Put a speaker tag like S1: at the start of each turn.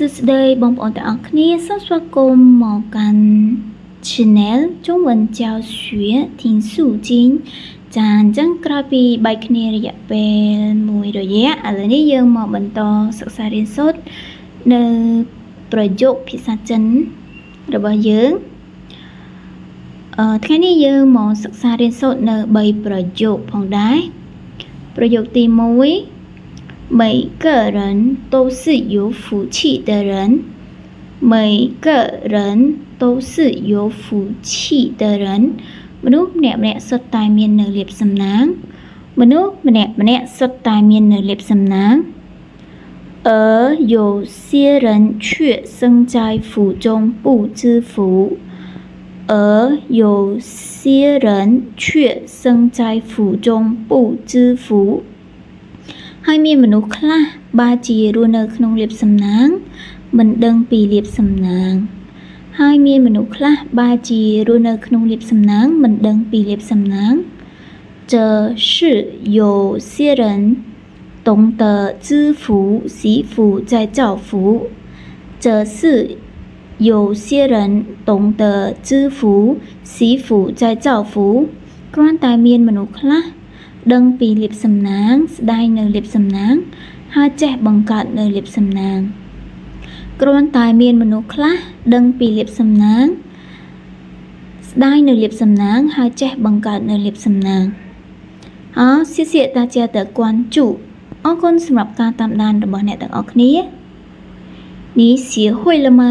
S1: សួស្តីបងប្អូនទាំងអស់គ្នាសូមស្វាគមន៍មកកាន់ Channel 中文教学听速经ចាអញ្ចឹងក្រោយពីបែកគ្នារយៈពេលមួយរយៈឥឡូវនេះយើងមកបន្តសិក្សារៀនសូត្រនៅប្រយោគភាសាចិនរបស់យើងថ្ងៃនេះយើងមកសិក្សារៀនសូត្រនៅ3ប្រយោគផងដែរប្រយោគទី1每个人都是有福气的人每个人都是有福气的人មនុស្សម្នាក់ៗសុទ្ធតែមាននៅលាភសំណាងមនុស្សម្នាក់ៗសុទ្ធតែមាននៅលាភសំណាង而有些人却身在福中不知福而有些人却身在福中不知福ហើយមានមនុស្សខ្លះបើជារស់នៅក្នុងលាភសំណាងមិនដឹងពីលាភសំណាងហើយមានមនុស្សខ្លះបើជារស់នៅក្នុងលាភសំណាងមិនដឹងពីលាភសំណាង这是有些人懂得知福惜福在造福这是有些人懂得知福惜福在造福គ្រាន់តែមានមនុស្សខ្លះដឹងពីលាភសំណាងស្ដាយនៅលាភសំណាងហើយចេះបង្កើតនៅលាភសំណាងគ្រាន់តែមានមនុស្សខ្លះដឹងពីលាភសំណាងស្ដាយនៅលាភសំណាងហើយចេះបង្កើតនៅលាភសំណាង好谢谢大家的关注អរគុណសម្រាប់ការតាមដានរបស់អ្នកទាំងអស់គ្នា你学会了吗